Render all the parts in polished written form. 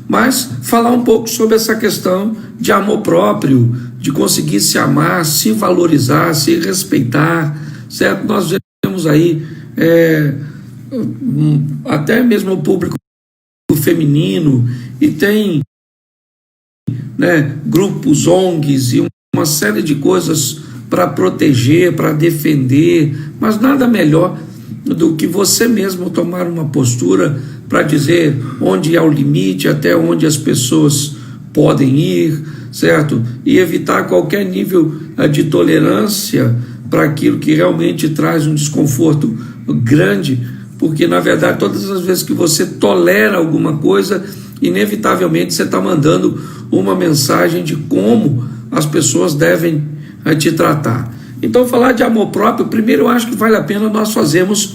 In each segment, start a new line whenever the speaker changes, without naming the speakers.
mas falar um pouco sobre essa questão de amor próprio, de conseguir se amar, se valorizar, se respeitar, certo? Nós vemos aí até mesmo o público feminino, e tem, né, grupos, ONGs e uma série de coisas para proteger, para defender, mas nada melhor do que você mesmo tomar uma postura para dizer onde é o limite, até onde as pessoas podem ir, certo? E evitar qualquer nível de tolerância para aquilo que realmente traz um desconforto grande, porque na verdade todas as vezes que você tolera alguma coisa, inevitavelmente você está mandando uma mensagem de como as pessoas devem te tratar. Então, falar de amor próprio, primeiro eu acho que vale a pena nós fazermos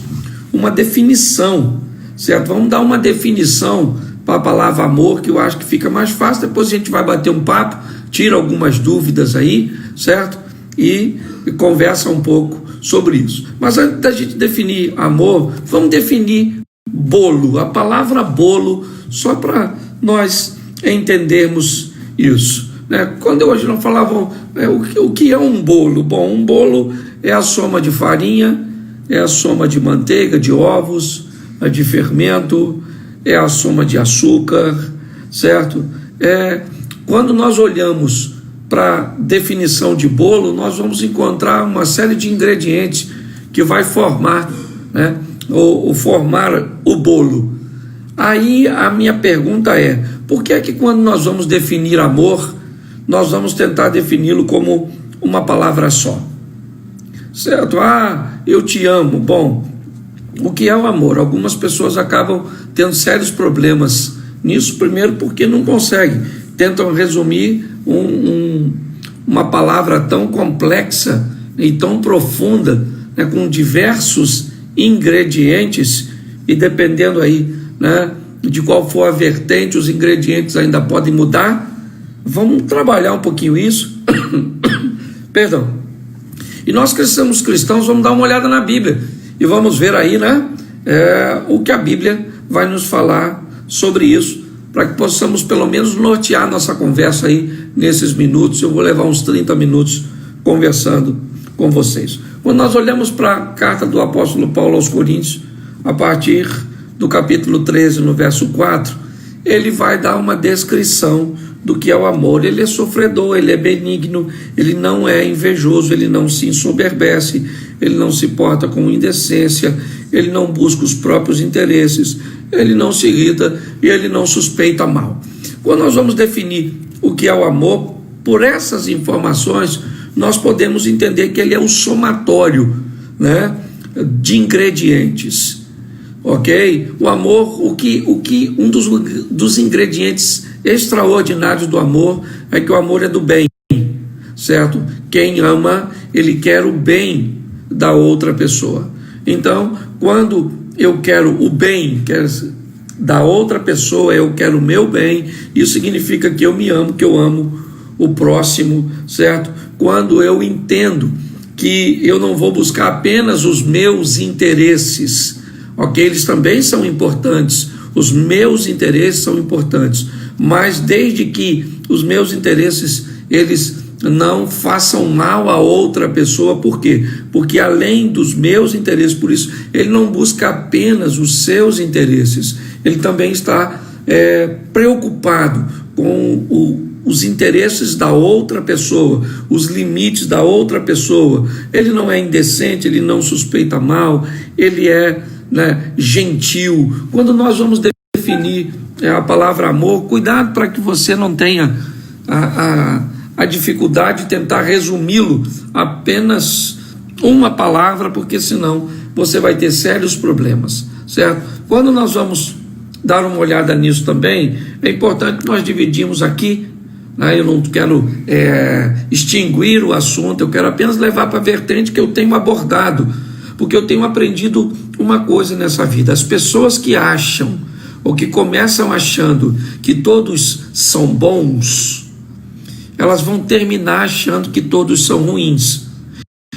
uma definição, certo? Vamos dar uma definição para a palavra amor, que eu acho que fica mais fácil. Depois a gente vai bater um papo, tira algumas dúvidas aí, certo? E conversa um pouco sobre isso. Mas antes da gente definir amor, vamos definir bolo, a palavra bolo, só para nós entendermos isso, né? Quando hoje não falavam o que é um bolo? Bom, um bolo é a soma de farinha, é a soma de manteiga, de ovos, de fermento, é a soma de açúcar, certo? Quando nós olhamos para a definição de bolo, nós vamos encontrar uma série de ingredientes que vai formar, né, ou formar o bolo. Aí a minha pergunta é: por que é que quando nós vamos definir amor, nós vamos tentar defini-lo como uma palavra só? Certo? Eu te amo. Bom, o que é o amor? Algumas pessoas acabam tendo sérios problemas nisso, primeiro porque não conseguem, tentam resumir uma palavra tão complexa e tão profunda, né, com diversos ingredientes, e dependendo aí, né, de qual for a vertente, os ingredientes ainda podem mudar. Vamos trabalhar um pouquinho isso. Perdão. E nós que somos cristãos, vamos dar uma olhada na Bíblia e vamos ver aí, né, o que a Bíblia vai nos falar sobre isso, para que possamos pelo menos nortear nossa conversa aí nesses minutos. Eu vou levar uns 30 minutos conversando com vocês. Quando nós olhamos para a carta do apóstolo Paulo aos Coríntios, a partir do capítulo 13, no verso 4, ele vai dar uma descrição do que é o amor. Ele é sofredor, ele é benigno, ele não é invejoso, ele não se ensoberbece, ele não se porta com indecência, ele não busca os próprios interesses, ele não se irrita e ele não suspeita mal. Quando nós vamos definir o que é o amor, por essas informações, nós podemos entender que ele é um somatório, né, de ingredientes. Ok? O amor, um dos ingredientes extraordinários do amor é que o amor é do bem, certo? Quem ama, ele quer o bem da outra pessoa. Então, quando eu quero o bem da outra pessoa, eu quero o meu bem, isso significa que eu me amo, que eu amo o próximo, certo? Quando eu entendo que eu não vou buscar apenas os meus interesses, ok? Eles também são importantes, os meus interesses são importantes, mas desde que os meus interesses, eles não façam mal a outra pessoa. Por quê? Porque além dos meus interesses, por isso, ele não busca apenas os seus interesses, ele também está preocupado com os interesses da outra pessoa, os limites da outra pessoa. Ele não é indecente, ele não suspeita mal, ele é, né, gentil. Quando nós vamos definir a palavra amor, cuidado para que você não tenha a dificuldade de tentar resumi-lo apenas uma palavra, porque senão você vai ter sérios problemas, certo? Quando nós vamos dar uma olhada nisso também, é importante que nós dividimos aqui, né? Eu não quero extinguir o assunto, eu quero apenas levar para a vertente que eu tenho abordado, porque eu tenho aprendido uma coisa nessa vida: as pessoas que acham, ou que começam achando que todos são bons, elas vão terminar achando que todos são ruins.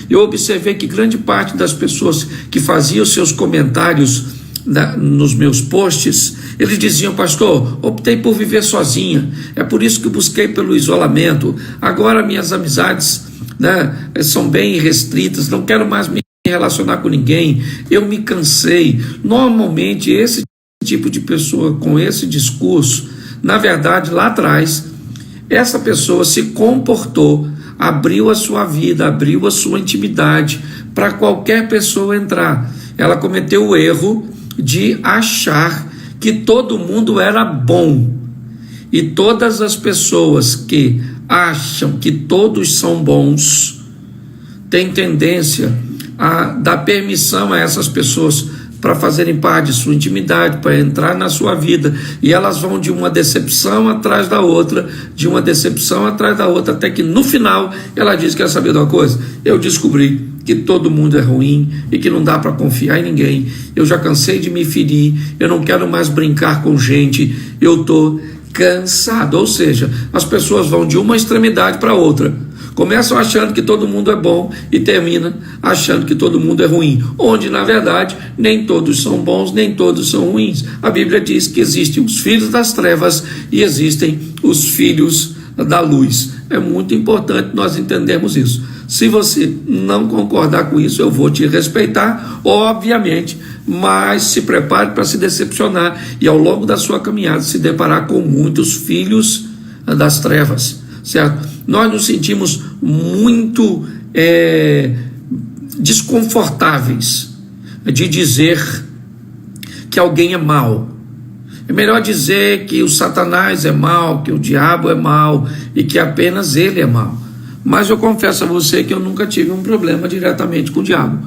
Eu observei que grande parte das pessoas que faziam seus comentários nos meus posts, eles diziam: pastor, optei por viver sozinha, é por isso que busquei pelo isolamento, agora minhas amizades, né, são bem restritas, não quero mais me relacionar com ninguém, eu me cansei. Normalmente esse tipo de pessoa com esse discurso, na verdade lá atrás, essa pessoa se comportou, abriu a sua vida, abriu a sua intimidade para qualquer pessoa entrar. Ela cometeu o erro de achar que todo mundo era bom, e todas as pessoas que acham que todos são bons têm tendência a dar permissão a essas pessoas para fazerem parte de sua intimidade, para entrar na sua vida, e elas vão de uma decepção atrás da outra, de uma decepção atrás da outra, até que no final ela diz: quer saber de uma coisa? Eu descobri que todo mundo é ruim e que não dá para confiar em ninguém, eu já cansei de me ferir, eu não quero mais brincar com gente, eu estou cansado. Ou seja, as pessoas vão de uma extremidade para outra, começam achando que todo mundo é bom e termina achando que todo mundo é ruim, onde na verdade nem todos são bons, nem todos são ruins. A Bíblia diz que existem os filhos das trevas e existem os filhos da luz. É muito importante nós entendermos isso. Se você não concordar com isso, eu vou te respeitar, obviamente, mas se prepare para se decepcionar e ao longo da sua caminhada se deparar com muitos filhos das trevas, certo? Nós nos sentimos muito desconfortáveis de dizer que alguém é mau. É melhor dizer que o Satanás é mau, que o diabo é mau e que apenas ele é mau. Mas eu confesso a você que eu nunca tive um problema diretamente com o diabo.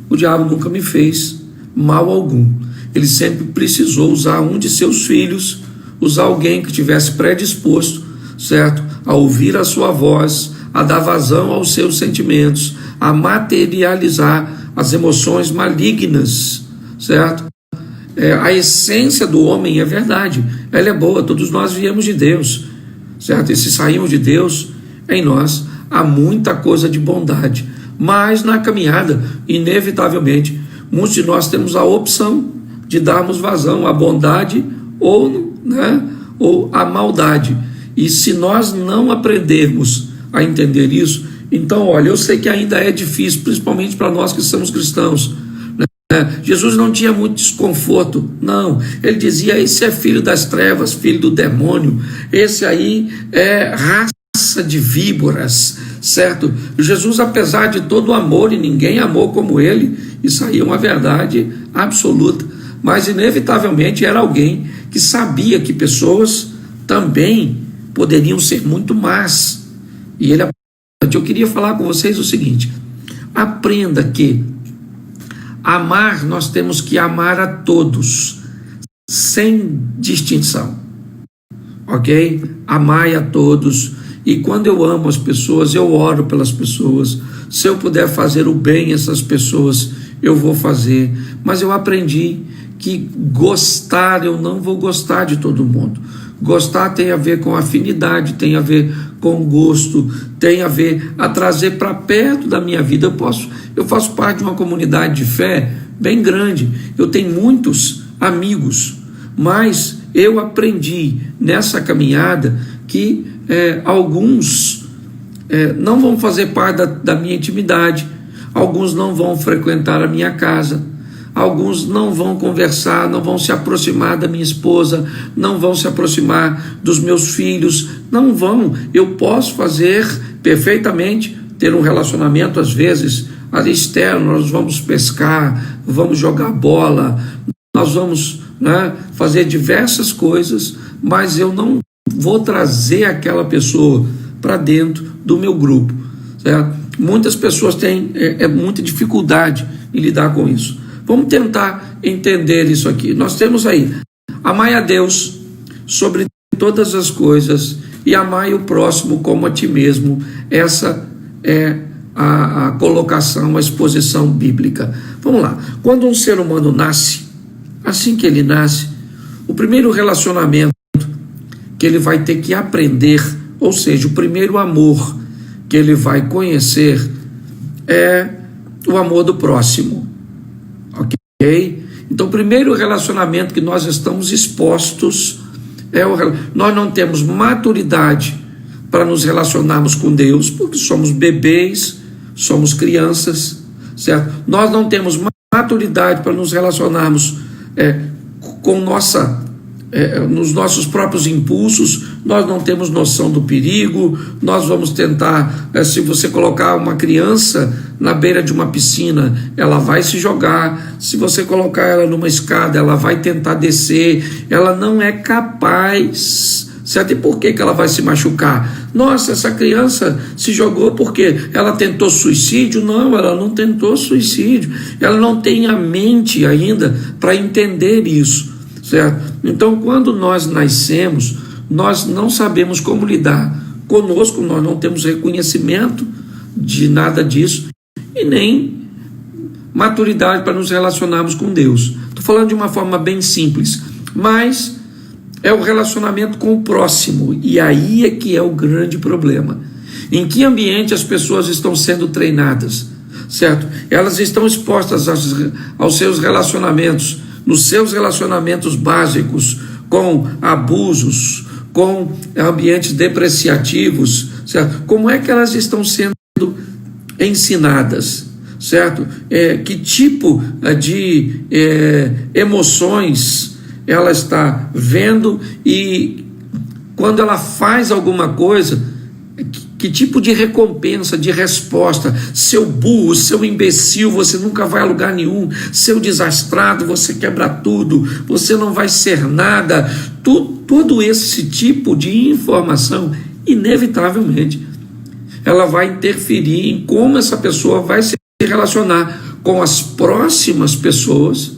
O diabo nunca me fez mal algum. Ele sempre precisou usar um de seus filhos, usar alguém que tivesse predisposto, certo, a ouvir a sua voz, a dar vazão aos seus sentimentos, a materializar as emoções malignas, certo? A essência do homem é verdade, ela é boa, todos nós viemos de Deus, certo? E se saímos de Deus, em nós há muita coisa de bondade, mas na caminhada, inevitavelmente, muitos de nós temos a opção de darmos vazão à bondade ou à maldade. E se nós não aprendermos a entender isso, então, olha, eu sei que ainda é difícil, principalmente para nós que somos cristãos, né? Jesus não tinha muito desconforto, não. Ele dizia: esse é filho das trevas, filho do demônio, esse aí é raça de víboras, certo? Jesus, apesar de todo o amor, e ninguém amou como ele, isso aí é uma verdade absoluta, mas inevitavelmente era alguém que sabia que pessoas também poderiam ser muito más, e ele... Eu queria falar com vocês o seguinte: aprenda que amar, nós temos que amar a todos, sem distinção, ok? Amai a todos. E quando eu amo as pessoas, eu oro pelas pessoas. Se eu puder fazer o bem a essas pessoas, eu vou fazer. Mas eu aprendi que gostar, eu não vou gostar de todo mundo. Gostar tem a ver com afinidade, tem a ver com gosto, tem a ver a trazer para perto da minha vida. Eu faço parte de uma comunidade de fé bem grande. Eu tenho muitos amigos, mas eu aprendi nessa caminhada que alguns não vão fazer parte da minha intimidade, alguns não vão frequentar a minha casa, alguns não vão conversar, não vão se aproximar da minha esposa, não vão se aproximar dos meus filhos, não vão. Eu posso fazer perfeitamente, ter um relacionamento às vezes ali externo, nós vamos pescar, vamos jogar bola, nós vamos fazer diversas coisas, mas eu não vou trazer aquela pessoa para dentro do meu grupo, certo? Muitas pessoas têm muita dificuldade em lidar com isso. Vamos tentar entender isso aqui. Nós temos aí: amai a Deus sobre todas as coisas e amai o próximo como a ti mesmo. Essa é a colocação, a exposição bíblica. Vamos lá. Quando um ser humano nasce, assim que ele nasce, o primeiro relacionamento que ele vai ter que aprender, ou seja, o primeiro amor que ele vai conhecer é o amor do próximo, ok? Então, o primeiro relacionamento que nós estamos expostos nós não temos maturidade para nos relacionarmos com Deus, porque somos bebês, somos crianças, certo? Nós não temos maturidade para nos relacionarmos com nos nossos próprios impulsos, nós não temos noção do perigo, nós vamos tentar, se você colocar uma criança na beira de uma piscina, ela vai se jogar, se você colocar ela numa escada, ela vai tentar descer, ela não é capaz, certo? E por que ela vai se machucar? Nossa, essa criança se jogou porque ela tentou suicídio? Não, ela não tentou suicídio, ela não tem a mente ainda para entender isso, certo? Então, quando nós nascemos, nós não sabemos como lidar conosco, nós não temos reconhecimento de nada disso e nem maturidade para nos relacionarmos com Deus. Estou falando de uma forma bem simples, mas é o relacionamento com o próximo, e aí é que é o grande problema. Em que ambiente as pessoas estão sendo treinadas, certo? Elas estão expostas aos seus relacionamentos, nos seus relacionamentos básicos, com abusos, com ambientes depreciativos, certo? Como é que elas estão sendo ensinadas, certo? Que tipo de emoções ela está vendo, e quando ela faz alguma coisa, que tipo de recompensa, de resposta? Seu burro, seu imbecil, você nunca vai a lugar nenhum, seu desastrado, você quebra tudo, você não vai ser nada. Todo esse tipo de informação, inevitavelmente, ela vai interferir em como essa pessoa vai se relacionar com as próximas pessoas,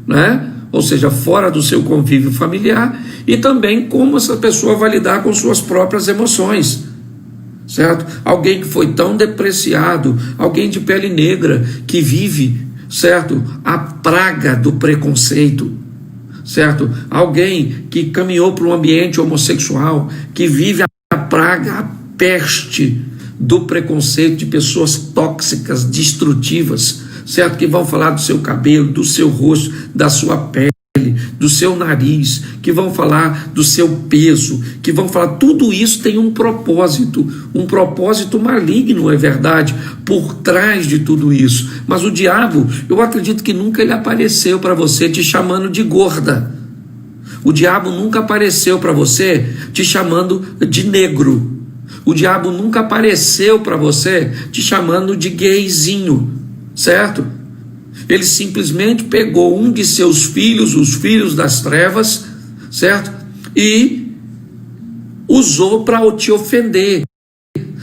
né? Ou seja, fora do seu convívio familiar, e também como essa pessoa vai lidar com suas próprias emoções, certo? Alguém que foi tão depreciado, alguém de pele negra, que vive, certo, a praga do preconceito, certo? Alguém que caminhou para um ambiente homossexual, que vive a praga, a peste do preconceito de pessoas tóxicas, destrutivas, certo? Que vão falar do seu cabelo, do seu rosto, da sua pele, do seu nariz, que vão falar do seu peso, que vão falar, tudo isso tem um propósito maligno, é verdade, por trás de tudo isso. Mas o diabo, eu acredito que nunca ele apareceu para você te chamando de gorda. O diabo nunca apareceu para você te chamando de negro. O diabo nunca apareceu para você te chamando de gayzinho, certo? Ele simplesmente pegou um de seus filhos, os filhos das trevas, certo? E usou para te ofender,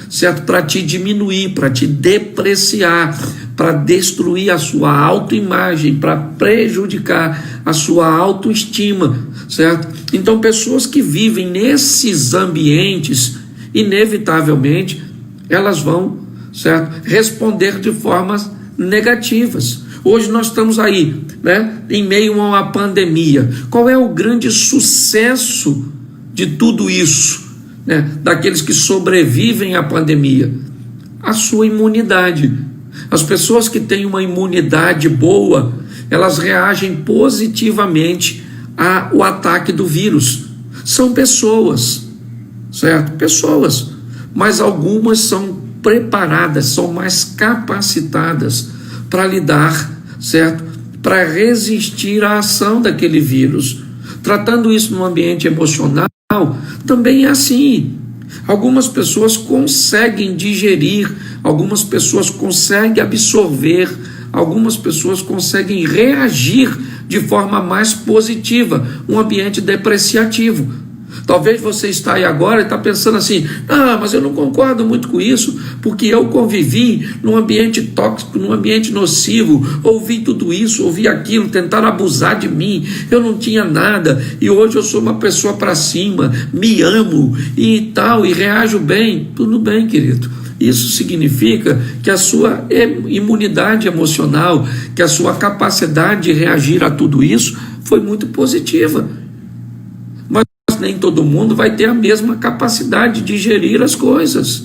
certo? Para te diminuir, para te depreciar, para destruir a sua autoimagem, para prejudicar a sua autoestima, certo? Então, pessoas que vivem nesses ambientes, inevitavelmente, elas vão, certo, responder de formas negativas. Hoje nós estamos aí, né, em meio a uma pandemia. Qual é o grande sucesso de tudo isso, né, daqueles que sobrevivem à pandemia? A sua imunidade. As pessoas que têm uma imunidade boa, elas reagem positivamente ao ataque do vírus. São pessoas, certo? Pessoas, mas algumas são preparadas, são mais capacitadas para lidar, certo? Para resistir à ação daquele vírus. Tratando isso no ambiente emocional, também é assim. Algumas pessoas conseguem digerir, algumas pessoas conseguem absorver, algumas pessoas conseguem reagir de forma mais positiva, um ambiente depreciativo. Talvez você está aí agora e está pensando assim, mas eu não concordo muito com isso, porque eu convivi num ambiente tóxico, num ambiente nocivo, ouvi tudo isso, ouvi aquilo, tentaram abusar de mim, eu não tinha nada, e hoje eu sou uma pessoa para cima, me amo e tal, e reajo bem. Tudo bem, querido. Isso significa que a sua imunidade emocional, que a sua capacidade de reagir a tudo isso foi muito positiva. Nem todo mundo vai ter a mesma capacidade de digerir as coisas,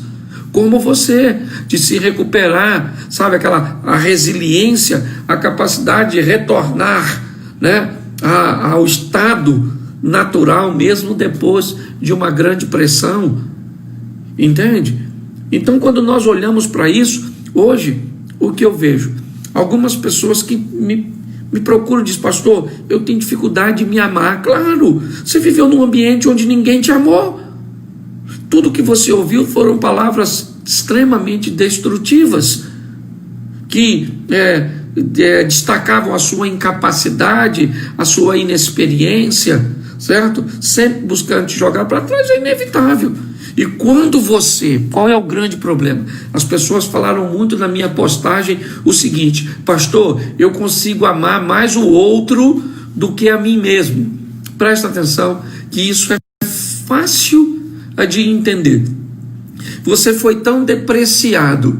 como você, de se recuperar, sabe, a resiliência, a capacidade de retornar né, ao estado natural, mesmo depois de uma grande pressão, entende? Então, quando nós olhamos para isso, hoje, o que eu vejo? Algumas pessoas que me procuram e dizem: pastor, eu tenho dificuldade de me amar. Claro, você viveu num ambiente onde ninguém te amou. Tudo que você ouviu foram palavras extremamente destrutivas, que destacavam a sua incapacidade, a sua inexperiência, certo? Sempre buscando te jogar para trás, é inevitável. E qual é o grande problema? As pessoas falaram muito na minha postagem o seguinte: pastor, eu consigo amar mais o outro do que a mim mesmo. Presta atenção que isso é fácil de entender. Você foi tão depreciado,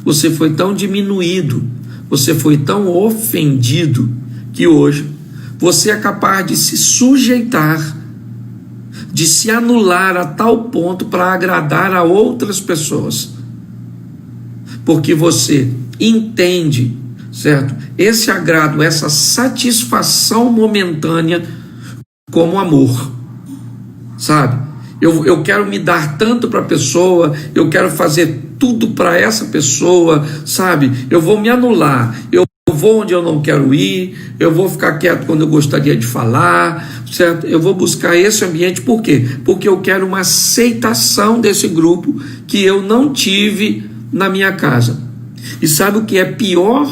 você foi tão diminuído, você foi tão ofendido, que hoje você é capaz de se sujeitar, de se anular a tal ponto para agradar a outras pessoas, porque você entende, certo, esse agrado, essa satisfação momentânea como amor, sabe? Eu quero me dar tanto para a pessoa, eu quero fazer tudo para essa pessoa, sabe? Eu vou me anular, eu vou onde eu não quero ir, eu vou ficar quieto quando eu gostaria de falar, certo? Eu vou buscar esse ambiente, por quê? Porque eu quero uma aceitação desse grupo que eu não tive na minha casa. E sabe o que é pior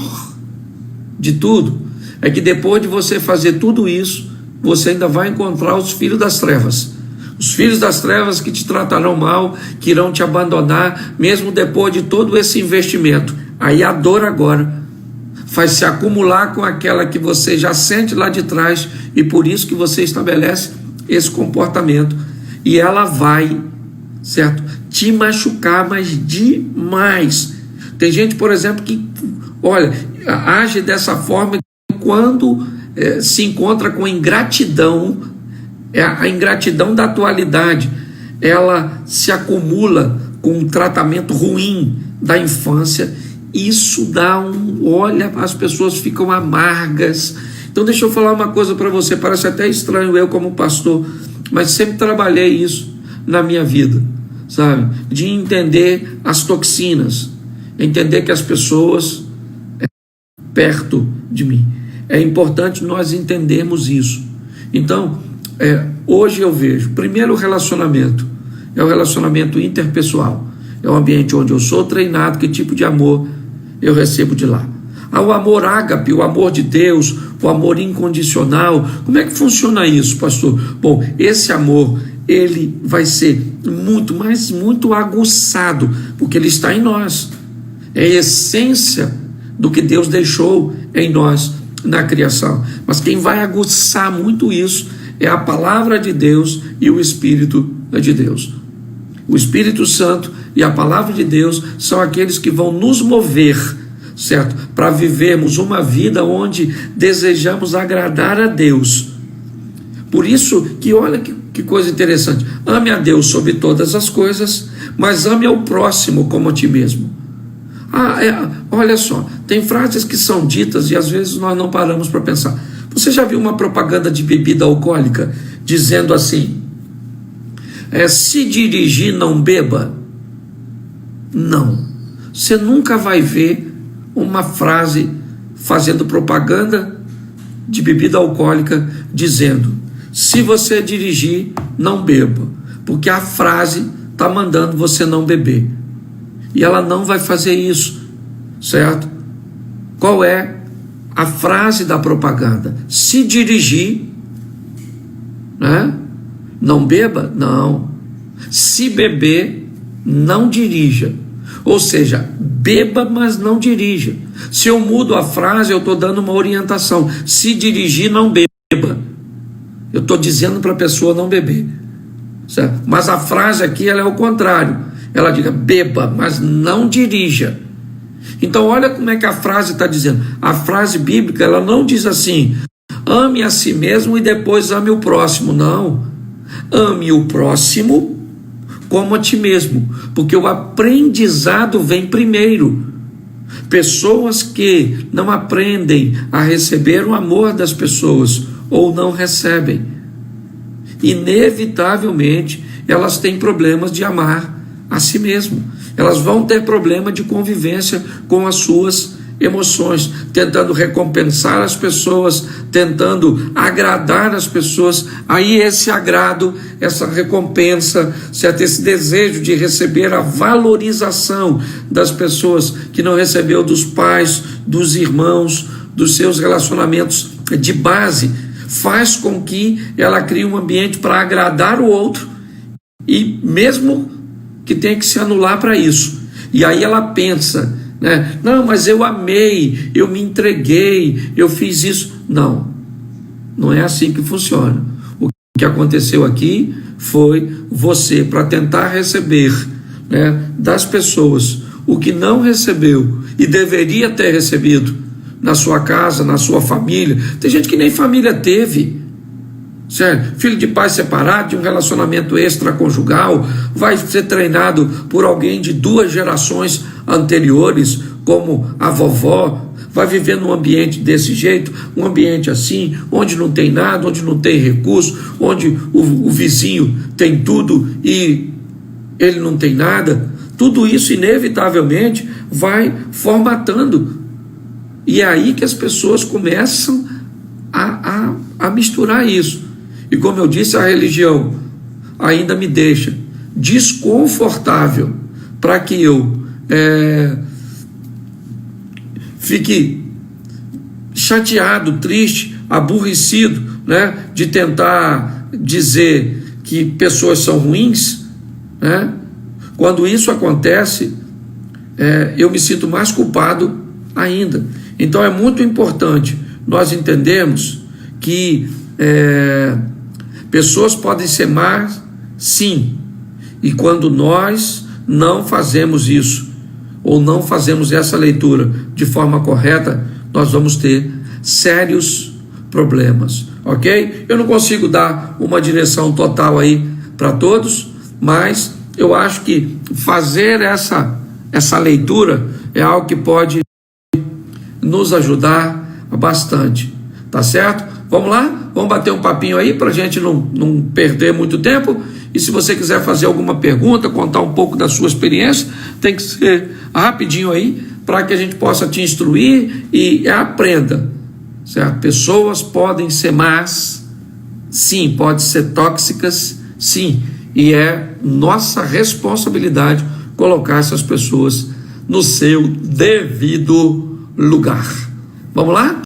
de tudo? É que depois de você fazer tudo isso, você ainda vai encontrar os filhos das trevas. Os filhos das trevas que te tratarão mal, que irão te abandonar, mesmo depois de todo esse investimento. Aí a dor agora faz se acumular com aquela que você já sente lá de trás, e por isso que você estabelece esse comportamento. E ela vai, certo, te machucar, mas demais. Tem gente, por exemplo, que, olha, age dessa forma quando se encontra com ingratidão. A ingratidão da atualidade, ela se acumula com um tratamento ruim da infância. Isso dá olha, as pessoas ficam amargas. Então deixa eu falar uma coisa para você, parece até estranho eu como pastor, mas sempre trabalhei isso na minha vida, sabe? De entender as toxinas, entender que as pessoas perto de mim. É importante nós entendermos isso. Então, hoje eu vejo, primeiro, o relacionamento é o relacionamento interpessoal, é o ambiente onde eu sou treinado, que tipo de amor eu recebo de lá. O amor ágape, o amor de Deus, o amor incondicional. Como é que funciona isso, pastor? Bom, esse amor, ele vai ser muito aguçado, porque ele está em nós, é a essência do que Deus deixou em nós na criação. Mas quem vai aguçar muito isso é a palavra de Deus e o Espírito de Deus. O Espírito Santo e a palavra de Deus são aqueles que vão nos mover, certo? Para vivermos uma vida onde desejamos agradar a Deus. Por isso que olha que coisa interessante. Ame a Deus sobre todas as coisas, mas ame ao próximo como a ti mesmo. Olha só, tem frases que são ditas e às vezes nós não paramos para pensar. Você já viu uma propaganda de bebida alcoólica dizendo assim: se dirigir, não beba? Não. Você nunca vai ver uma frase fazendo propaganda de bebida alcoólica dizendo: se você dirigir, não beba, porque a frase está mandando você não beber. E ela não vai fazer isso, certo? Qual é a frase da propaganda? Se dirigir, né? Não beba? Não. Se beber, não dirija. Ou seja, beba, mas não dirija. Se eu mudo a frase, eu estou dando uma orientação. Se dirigir, não beba. Eu estou dizendo para a pessoa não beber, certo? Mas a frase aqui ela é o contrário. Ela diz: beba, mas não dirija. Então olha como é que a frase está dizendo. A frase bíblica, ela não diz assim: ame a si mesmo e depois ame o próximo. Não. Ame o próximo como a ti mesmo, porque o aprendizado vem primeiro. Pessoas que não aprendem a receber o amor das pessoas ou não recebem, inevitavelmente elas têm problemas de amar a si mesmo. Elas vão ter problema de convivência com as suas emoções, tentando recompensar as pessoas, tentando agradar as pessoas. Aí esse agrado, essa recompensa, certo? Esse desejo de receber a valorização das pessoas que não recebeu dos pais, dos irmãos, dos seus relacionamentos de base, faz com que ela crie um ambiente para agradar o outro, e mesmo que tenha que se anular para isso. E aí ela pensa, né? Não, mas eu amei, eu me entreguei, eu fiz isso. Não, não é assim que funciona. O que aconteceu aqui foi você, para tentar receber, né, das pessoas o que não recebeu e deveria ter recebido na sua casa, na sua família. Tem gente que nem família teve, certo? Filho de pai separado, de um relacionamento extraconjugal, vai ser treinado por alguém de 2 gerações anteriores, como a vovó, vai viver num ambiente desse jeito, um ambiente assim, onde não tem nada, onde não tem recurso, onde o vizinho tem tudo e ele não tem nada. Tudo isso inevitavelmente vai formatando, e é aí que as pessoas começam a misturar isso. E como eu disse, a religião ainda me deixa desconfortável para que eu fique chateado, triste, aborrecido, né, de tentar dizer que pessoas são ruins, né? Quando isso acontece, eu me sinto mais culpado ainda. Então é muito importante nós entendermos que pessoas podem ser más, sim, e quando nós não fazemos isso, ou não fazemos essa leitura de forma correta, nós vamos ter sérios problemas, ok? Eu não consigo dar uma direção total aí para todos, mas eu acho que fazer essa leitura é algo que pode nos ajudar bastante, tá certo? Vamos lá? Vamos bater um papinho aí para a gente não perder muito tempo. E se você quiser fazer alguma pergunta, contar um pouco da sua experiência, tem que ser rapidinho aí, para que a gente possa te instruir e aprenda, certo? Pessoas podem ser más, sim, podem ser tóxicas, sim, e é nossa responsabilidade colocar essas pessoas no seu devido lugar. Vamos lá?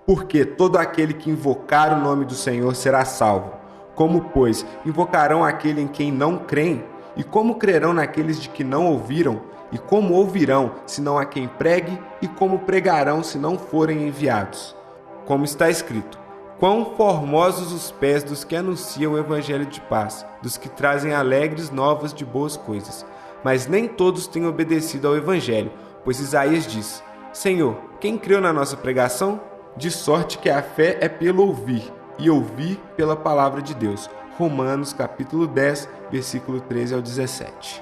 Porque todo aquele que invocar o nome do Senhor será salvo. Como, pois, invocarão aquele em quem não creem? E como crerão naqueles de que não ouviram? E como ouvirão, se não há quem pregue? E como pregarão, se não forem enviados? Como está escrito: quão formosos os pés dos que anunciam o evangelho de paz, dos que trazem alegres novas de boas coisas. Mas nem todos têm obedecido ao evangelho, pois Isaías diz: Senhor, quem creu na nossa pregação? De sorte que a fé é pelo ouvir, e ouvir pela palavra de Deus. Romanos capítulo 10, versículo 13 ao 17.